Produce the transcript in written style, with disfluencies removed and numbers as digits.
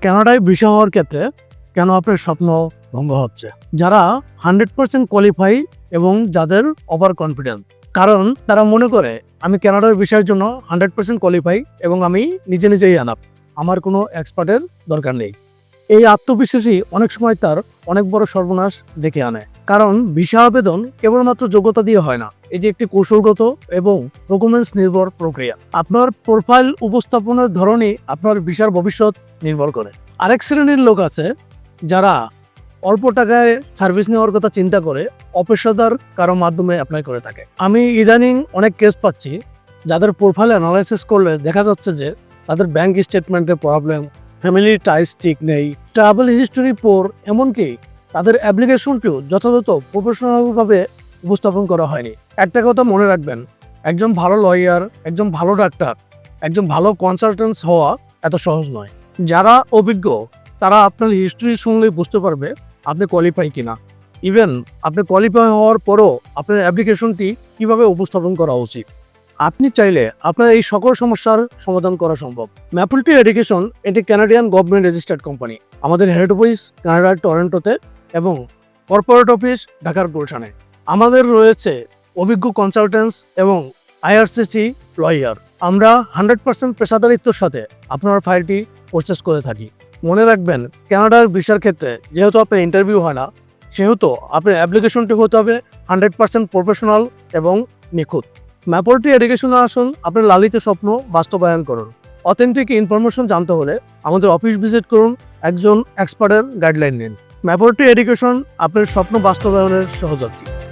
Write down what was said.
কানাডায় ভিসা হওয়ার ক্ষেত্রে কেন আপনার স্বপ্ন ভঙ্গ হচ্ছে? যারা 100% কোয়ালিফাই এবং যাদের ওভার কনফিডেন্স, কারণ তারা মনে করে আমি কানাডার ভিসার জন্য 100% কোয়ালিফাই এবং আমি নিজেই আনাপ, আমার কোনো এক্সপার্টের দরকার নেই। এই আত্মবিশ্বাসী অনেক সময় তার অনেক বড় সর্বনাশ ডেকে আনে, কারণ ভিসা আবেদন কেবলমাত্র যোগ্যতা দিয়ে হয় না, এটি একটি কৌশলগত এবং ডকুমেন্টস নির্ভর প্রক্রিয়া। আপনার প্রোফাইল উপস্থাপনের ধরনই আপনার ভিসার ভবিষ্যৎ নির্ভর করে। আরেক শ্রেণীর লোক আছে যারা অল্প টাকায় সার্ভিস নেওয়ার কথা চিন্তা করে অপেশাদার কারো মাধ্যমে অ্যাপ্লাই করে থাকে। আমি ইদানিং অনেক কেস পাচ্ছি যাদের প্রোফাইল অ্যানালাইসিস করলে দেখা যাচ্ছে যে তাদের ব্যাংক স্টেটমেন্টের প্রবলেম, ফ্যামিলি টাইস ঠিক নেই, ট্রাভেল হিস্টোরি পোর, এমনকি তাদের অ্যাপ্লিকেশনটিও যথাযথ প্রফেশনালভাবে উপস্থাপন করা হয়নি। একটা কথা মনে রাখবেন, একজন ভালো লয়ার, একজন ভালো ডাক্তার, একজন ভালো কনসালটেন্টস হওয়া এত সহজ নয়। যারা অভিজ্ঞ তারা আপনার হিস্ট্রি শুনলেই বুঝতে পারবে আপনি কোয়ালিফাই কিনা। ইভেন আপনি কোয়ালিফাই হওয়ার পরও আপনার অ্যাপ্লিকেশনটি কিভাবে উপস্থাপন করা উচিত। আপনি চাইলে আপনার এই সকল সমস্যার সমাধান করা সম্ভব। ম্যাপলটি এডুকেশন এটি কানাডিয়ান গভর্নমেন্ট রেজিস্টার্ড কোম্পানি। আমাদের হেড অফিস কানাডার টরন্টোতে এবং কর্পোরেট অফিস ঢাকার গুলশানে। আমাদের রয়েছে অভিজ্ঞ কনসালটেন্টস এবং আইআরসিসি লয়ার। আমরা 100% পেশাদারিত্বের সাথে আপনার ফাইলটি প্রসেস করে থাকি। মনে রাখবেন, কানাডার ভিসার ক্ষেত্রে যেহেতু আপনার ইন্টারভিউ হয় না, সেহেতু আপনার অ্যাপ্লিকেশনটি হতে হবে 100% প্রফেশনাল এবং নিখুঁত। ম্যাপলটি এডুকেশনে আসুন, আপনার লালিত স্বপ্ন বাস্তবায়ন করুন। অথেন্টিক ইনফরমেশন জানতে হলে আমাদের অফিস ভিজিট করুন, একজন এক্সপার্টের গাইডলাইন নিন। ম্যাপলটি এডুকেশন আপনার স্বপ্ন বাস্তবায়নের সহযাত্রী।